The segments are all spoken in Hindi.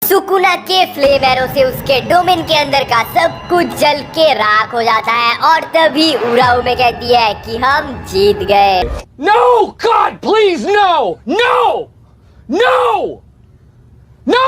सुकुना के फ्लेम एरो से उसके डोमेन के अंदर का सब कुछ जल के राख हो जाता है और तभी उराऊ में कहती है कि हम जीत गए। No, God, please, no! No! No! No!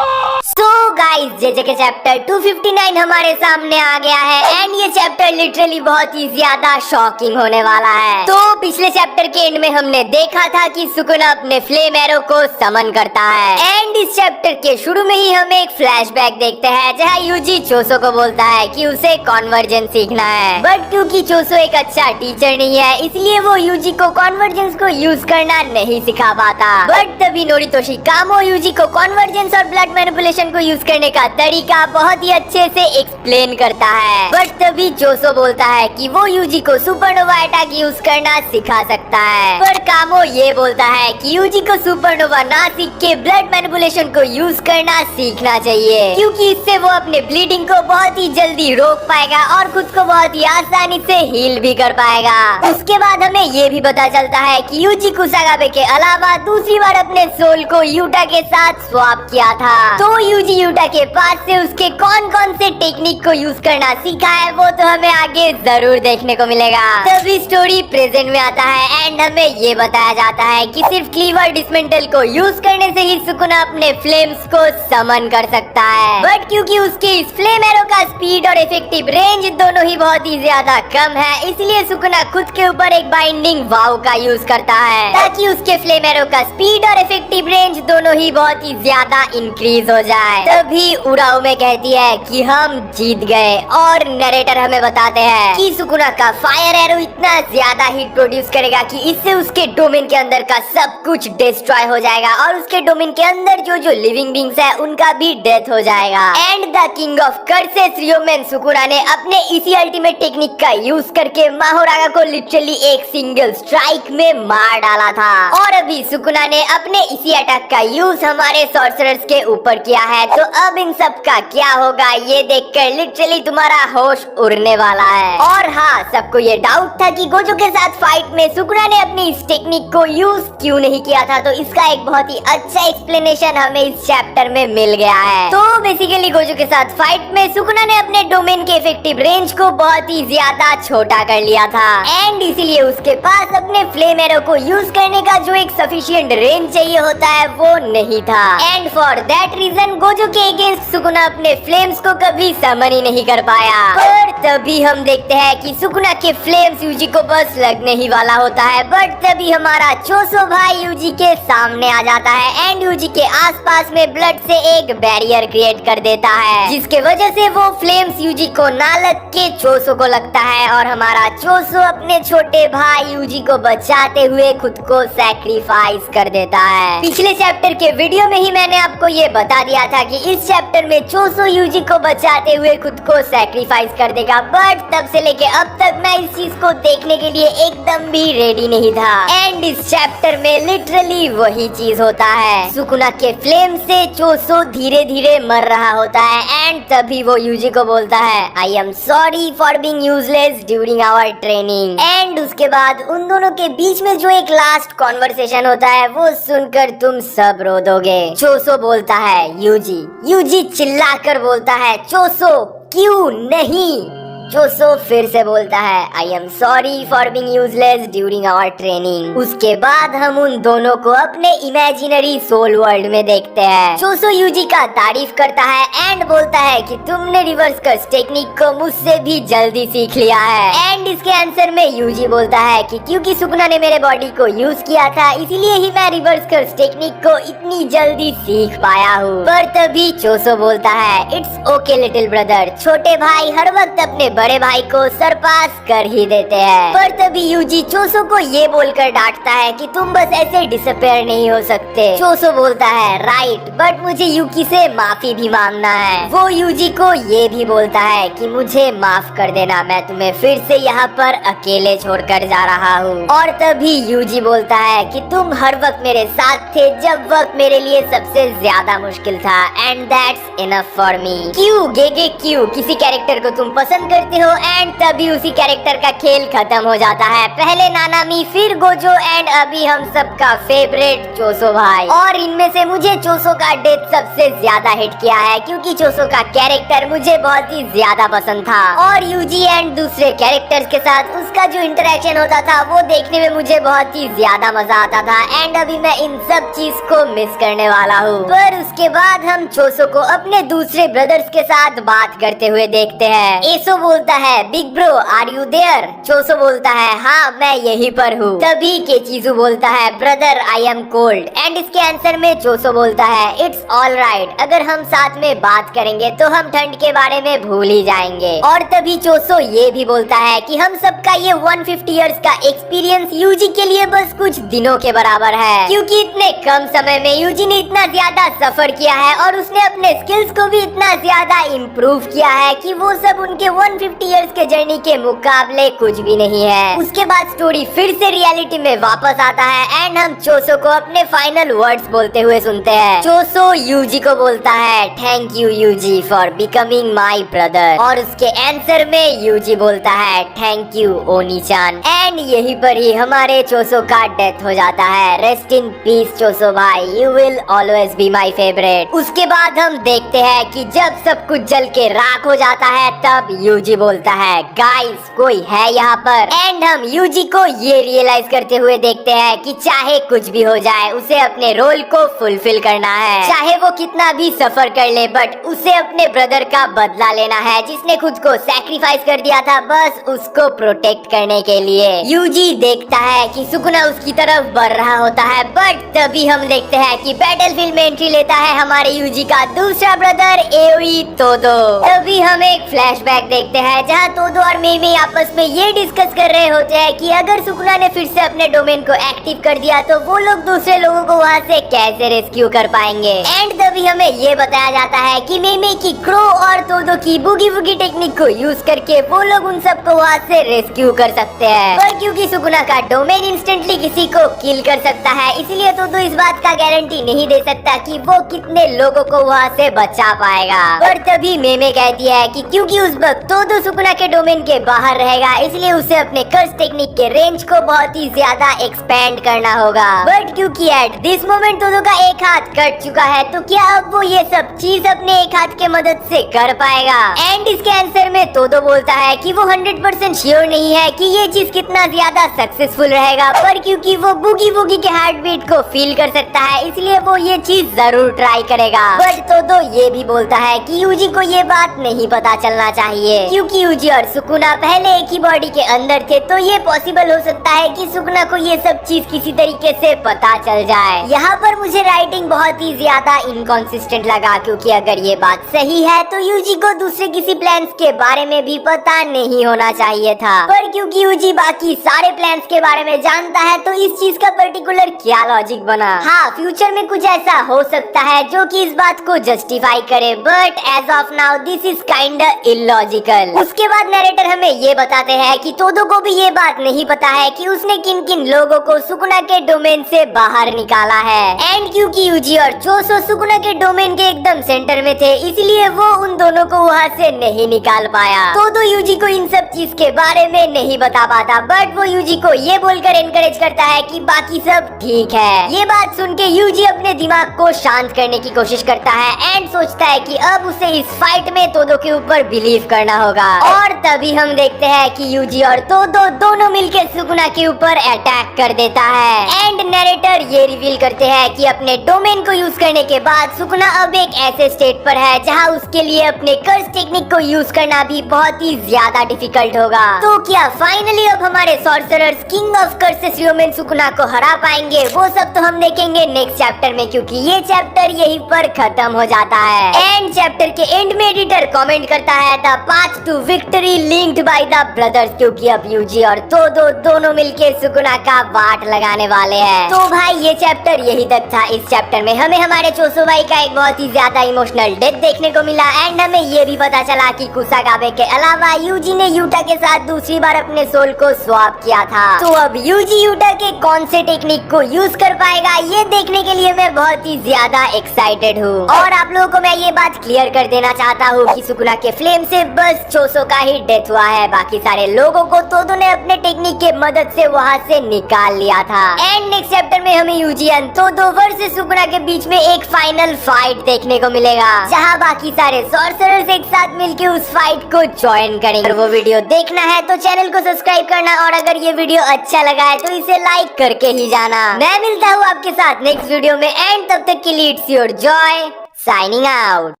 So guys JJ के चैप्टर 259 हमारे सामने आ गया है एंड ये चैप्टर लिटरली बहुत ही ज्यादा शॉकिंग होने वाला है। तो पिछले चैप्टर के एंड में हमने देखा था कि सुकुना अपने फ्लेम एरो को समन करता है एंड इस चैप्टर के शुरू में ही हम एक फ्लैशबैक देखते हैं जहाँ यूजी चोसो को बोलता है कि उसे कॉन्वर्जेंस सीखना है, बट क्योंकि चोसो एक अच्छा टीचर नहीं है इसलिए वो यूजी को कॉन्वर्जेंस को यूज करना नहीं सिखा पाता। बट तभी नोरितोशी कामो यूजी को कॉन्वर्जेंस और ब्लड मैनिपुलेशन को यूज करने का तरीका बहुत ही अच्छे से एक्सप्लेन करता है। बट तभी चोसो बोलता है कि वो यूजी को सुपरनोवा अटैक यूज करना सिखा सकता है, पर कामो ये बोलता है कि यूजी को सुपरनोवा ना सीख के ब्लड मैनिपुलेशन को यूज करना सीखना चाहिए क्योंकि इससे वो अपने ब्लीडिंग को बहुत ही जल्दी रोक पाएगा और खुद को बहुत ही आसानी से हील भी कर पाएगा। उसके बाद हमें ये भी पता चलता है कि यूजी कुसागाबे के अलावा दूसरी बार अपने सोल को यूटा के साथ स्वैप किया था। तो यूजी यूटा के पास से उसके कौन कौन से टेक्निक को यूज करना सीखा है वो तो हमें आगे जरूर देखने को मिलेगा। तभी स्टोरी प्रेजेंट में आता है एंड हमें ये बताया जाता है कि सिर्फ क्लीवर डिसमेंटल को यूज करने से ही सुकुना अपने फ्लेम्स को समन कर सकता है, बट क्योंकि उसके इस फ्लेम एरो का स्पीड और इफेक्टिव रेंज दोनों ही बहुत ही ज्यादा कम है इसलिए सुकुना खुद के ऊपर एक बाइंडिंग वाव का यूज करता है ताकि उसके फ्लेम एरो का स्पीड और इफेक्टिव रेंज दोनों ही बहुत ही ज्यादा इंक्रीज हो जाए। तभी उराऊ में कहती है कि हम जीत गए और नरेटर हमें बताते हैं कि सुकुना का फायर एरो इतना ज्यादा हीट प्रोड्यूस करेगा कि इससे उसके डोमेन के अंदर का सब कुछ डिस्ट्रॉय हो जाएगा और उसके डोमेन के अंदर जो जो लिविंग बींग्स है उनका भी डेथ हो जाएगा। And the king of curses Ryomen Sukuna ने अपने इसी अल्टीमेट टेक्निक का यूज करके माहोरागा को लिटरली एक सिंगल स्ट्राइक में मार डाला था और अभी सुकुना ने अपने इसी अटैक का यूज हमारे सॉर्सरर्स के ऊपर किया है। तो अब इन सब का क्या होगा ये देखकर लिटरली तुम्हारा होश उड़ने वाला है। और हाँ, सबको ये डाउट था कि गोजो के साथ फाइट में सुकुना ने अपनी इस टेक्निक को यूज क्यों नहीं किया था, तो इसका एक बहुत ही अच्छा एक्सप्लेनेशन हमें इस चैप्टर में मिल गया है। तो बेसिकली गोजो के साथ फाइट में सुकुना ने अपने डोमेन के इफेक्टिव रेंज को बहुत ही ज्यादा छोटा कर लिया था एंड इसीलिए उसके पास अपने फ्लेम एरो को यूज करने का जो एक सफिशिएंट रेंज चाहिए होता है वो नहीं था and for that reason Gojo के अगेंस्ट सुकुना अपने फ्लेम्स को कभी समन ही नहीं कर पाया। पर तभी हम देखते हैं कि सुकुना के फ्लेम्स यूजी को बस लगने ही वाला होता है, बट तभी हमारा चोसो भाई यूजी के सामने आ जाता है एंड यूजी के आसपास में ब्लड से एक बैरियर क्रिएट कर देता है जिसके वजह से वो फ्लेम्स यूजी को ना लग के चोसो को लगता है और हमारा चोसो अपने छोटे भाई यूजी को बचाते हुए खुद को सैक्रिफाइस कर देता है। पिछले चैप्टर के वीडियो में ही मैंने आपको ये बता दिया था कि इस चैप्टर में चोसो यूजी को बचाते हुए खुद को सैक्रिफाइस कर देगा, बट तब से लेके अब तक मैं इस चीज को देखने के लिए एकदम भी रेडी नहीं था एंड इस चैप्टर में लिटरली वही चीज होता है। सुकुना के फ्लेम से चोसो धीरे धीरे मर रहा होता है एंड तभी वो यूजी को बोलता है I am sorry for being useless during our training and उसके बाद उन दोनों के बीच में जो एक लास्ट कॉन्वर्सेशन होता है वो सुनकर तुम सब रो दोगे। चोसो बोलता है यूजी, यूजी चिल्लाकर बोलता है चोसो क्यों नहीं। चोसो फिर से बोलता है I am sorry for being useless during our training. उसके बाद हम उन दोनों को अपने इमेजिनरी सोल वर्ल्ड में देखते हैं। चोसो यूजी का तारीफ करता है एंड बोलता है कि तुमने रिवर्स कर्स टेक्निक को मुझसे भी जल्दी सीख लिया है एंड इसके आंसर में यूजी बोलता है कि क्योंकि सुकुना ने मेरे बॉडी को यूज किया था इसीलिए ही मैं रिवर्स कर्स टेक्निक को इतनी जल्दी सीख पाया हूँ। पर तभी चोसो बोलता है इट्स ओके लिटिल ब्रदर, छोटे भाई हर वक्त अपने बड़े भाई को सरपास कर ही देते हैं। पर तभी यूजी चोसो को ये बोलकर डांटता है कि तुम बस ऐसे डिसअपियर नहीं हो सकते। चोसो बोलता है राइट, बट मुझे यूकी से माफी भी मांगना है। वो यूजी को ये भी बोलता है कि मुझे माफ कर देना, मैं तुम्हें फिर से यहाँ पर अकेले छोड़कर जा रहा हूँ। और तभी यूजी बोलता है कि तुम हर वक्त मेरे साथ थे जब वक्त मेरे लिए सबसे ज्यादा मुश्किल था and that's enough for me. क्यों गेगे क्यों, किसी कैरेक्टर को तुम पसंद करते हो एंड तभी उसी कैरेक्टर का खेल खत्म हो जाता है। पहले नानामी, फिर गोजो एंड अभी हम सबका फेवरेट चोसो भाई। और इनमें से मुझे चोसो का डेथ सबसे ज्यादा हिट किया है क्योंकि चोसो का कैरेक्टर मुझे बहुत ही ज्यादा पसंद था और यूजी एंड दूसरे कैरेक्टर्स के साथ उसका जो इंटरेक्शन होता था वो देखने में मुझे बहुत ही ज्यादा मजा आता था एंड अभी मैं इन सब चीज को मिस करने वाला हूँ। पर उसके बाद हम चोसो को अपने दूसरे ब्रदर्स के साथ बात करते हुए देखते हैं। एसो बोलता है big bro are you there? Choso बोलता है हाँ मैं यहीं पर हूँ। तभी केचिजू बोलता है brother I am cold and इसके आंसर में चोसो बोलता है इट्स ऑल राइट, अगर हम साथ में बात करेंगे तो हम ठंड के बारे में भूल ही जाएंगे। और तभी चोसो ये भी बोलता है कि हम सबका ये 150 इयर्स का एक्सपीरियंस यूजी के लिए बस कुछ दिनों के बराबर है क्योंकि इतने कम समय में यूजी ने इतना ज्यादा सफर किया है और उसने अपने स्किल्स को भी इतना ज्यादा इम्प्रूव किया है कि वो सब उनके 150 इयर्स के जर्नी के मुकाबले कुछ भी नहीं है। उसके बाद स्टोरी फिर से रियलिटी में वापस आता है एंड हम चोसो को अपने फाइनल वर्ड्स बोलते हुए सुनते हैं। चोसो यूजी को बोलता है thank you Yuji for becoming my brother और उसके आंसर में यूजी बोलता है थैंक यू ओनी-चान एंड यहीं पर ही हमारे चोसो का डेथ हो जाता है। रेस्ट इन पीस चोसो भाई, you will always be my favourite. उसके बाद हम देखते हैं कि जब सब कुछ जल के राख हो जाता है तब यूजी बोलता है गाइस कोई है यहाँ पर एंड हम यूजी को ये रियलाइज करते हुए देखते हैं कि चाहे कुछ भी हो जाए उसे अपने रोल को फुलफिल करना है, चाहे वो कितना भी सफर कर ले बट उसे अपने ब्रदर का बदला लेना है जिसने खुद को सैक्रिफाइस कर दिया था बस उसको प्रोटेक्ट करने के लिए। यूजी देखता है कि सुकुना उसकी तरफ बढ़ रहा होता है बट तभी हम देखते हैं कि बैटलफील्ड में एंट्री लेता है हमारे यूजी का दूसरा ब्रदर एओई तोदो। तभी हम एक फ्लैशबैक देखते हैं जहां तोदो और मेमी आपस में ये डिस्कस कर रहे होते हैं कि अगर सुकुना ने फिर से अपने डोमेन को एक्टिव कर दिया तो वो लोग दूसरे लोगों को वहाँ से कैसे रेस्क्यू कर पाएंगे। एंड तभी हमें ये बताया जाता है कि मेमी की क्रो और तोदो की बुगी बुगी टेक्निक को यूज करके वो लोग उन सबको वहाँ से रेस्क्यू कर सकते हैं पर क्योंकि सुकुना का डोमेन इंस्टेंटली किसी को किल कर सकता है इसलिए तोदो इस बात का गारंटी नहीं दे सकता कि वो कितने लोगों को वहाँ से बचा पाएगा। पर तभी मेमे कहती है कि क्योंकि उस वक्त तोदो सुकुना के डोमेन के बाहर रहेगा इसलिए उसे अपने कर्स टेक्निक के रेंज को बहुत ही ज्यादा एक्सपेंड करना होगा। बट क्योंकि एट दिस मोमेंट तोदो का एक हाथ कट चुका है तो क्या अब वो ये सब चीज अपने एक हाथ के मदद से कर पाएगा? एंड इसके आंसर में तोदो बोलता है कि वो 100% श्योर नहीं है कि ये चीज कितना ज्यादा सक्सेसफुल रहेगा पर क्योंकि वो बुगी बुगी के हार्ट बीट को फील कर सकता है इसलिए वो ये चीज जरूर ट्राई करेगा। बट तोदो ये भी बोलता है कि यूजी को ये बात नहीं पता चलना चाहिए क्योंकि यूजी और सुकुना पहले एक ही बॉडी के अंदर थे तो ये पॉसिबल हो सकता है कि सुकुना को ये सब चीज किसी तरीके से पता चल जाए। यहाँ पर मुझे राइटिंग बहुत ही ज्यादा इनकॉन्सिस्टेंट लगा क्योंकि अगर ये बात सही है तो यूजी को दूसरे किसी प्लान्स के बारे में भी पता नहीं होना चाहिए था पर क्योंकि यूजी बाकी सारे प्लान्स के बारे में जानता है तो इस चीज का पर्टिकुलर क्या लॉजिक बना। हाँ फ्यूचर में कुछ ऐसा हो सकता है जो कि इस बात को जस्टिफाई करे but as of now this is kind illogical. उसके बाद नरेटर हमें ये बताते हैं कि तोदो को भी ये बात नहीं पता है कि उसने किन किन लोगों को सुकुना के डोमेन से बाहर निकाला है एंड क्योंकि यूजी और चोसो सुकुना के डोमेन के एकदम सेंटर में थे इसलिए वो उन दोनों को वहाँ से नहीं निकाल पाया। तोदो यूजी को इन सब चीज के बारे में नहीं बता पाता बट वो यूजी को ये बोलकर एनकरेज करता है कि बाकी सब ठीक है। ये बात सुन के यूजी अपने दिमाग को शांत करने की कोशिश करता है एंड सोचता है कि अब उसे इस फाइट में तोदो के ऊपर बिलीव करना होगा। और तभी हम देखते हैं कि यूजी और तोदो दोनों मिलकर सुकुना के ऊपर अटैक कर देता है एंड नरेटर ये रिवील करते हैं कि अपने डोमेन को यूज करने के बाद सुकुना अब एक ऐसे स्टेट पर है जहां उसके लिए अपने कर्स टेक्निक को यूज करना भी बहुत ही ज्यादा डिफिकल्ट होगा। तो क्या फाइनली अब हमारे sorcerers king of curses human Sukuna को हरा पाएंगे? वो सब तो हम देखेंगे नेक्स्ट चैप्टर में क्योंकि ये चैप्टर यहीं पर खत्म हो जाता है। एंड चैप्टर के एंड में एडिटर कमेंट करता है the path to victory linked by the brothers क्योंकि अब यूजी और तोदो दोनों मिलके सुकुना का वाट लगाने वाले हैं। तो भाई ये चैप्टर यही तक था। इस चैप्टर में हमें हमारे चोसो भाई का एक बहुत ही ज्यादा इमोशनल डेथ देखने को मिला एंड हमें ये भी पता चला कि कुसागाबे के अलावा यूजी ने यूटा के साथ दूसरी बार अपने सोल को स्वैप किया था। तो अब यूजी यूटा के कौन से टेक्निक को यूज कर पाएगा ये देखने के लिए मैं बहुत ही ज्यादा एक्साइटेड हूँ। और आप लोगों को मैं ये बात क्लियर कर देना चाहता हूँ कि सुकुना के फ्लेम से बस चोसो का ही डेथ हुआ है। बाकी सारे लोगों को तोदो ने अपने टेक्निक के मदद से वहाँ से निकाल लिया था। एंड नेक्स्ट चैप्टर में हमें यूजियन तोदो वर्सेस सुकुना के बीच में एक फाइनल फाइट देखने को मिलेगा, जहाँ बाकी सारे सॉर्सरर्स एक साथ मिलके उस फाइट को ज्वाइन करेंगे। अगर वो वीडियो देखना है तो चैनल को सब्सक्राइब करना, और अगर ये वीडियो अच्छा लगा है तो इसे लाइक करके ही जाना। मैं मिलता हूँ आपके साथ नेक्स्ट वीडियो में, एंड तब तक के लिए it's your Joy signing out.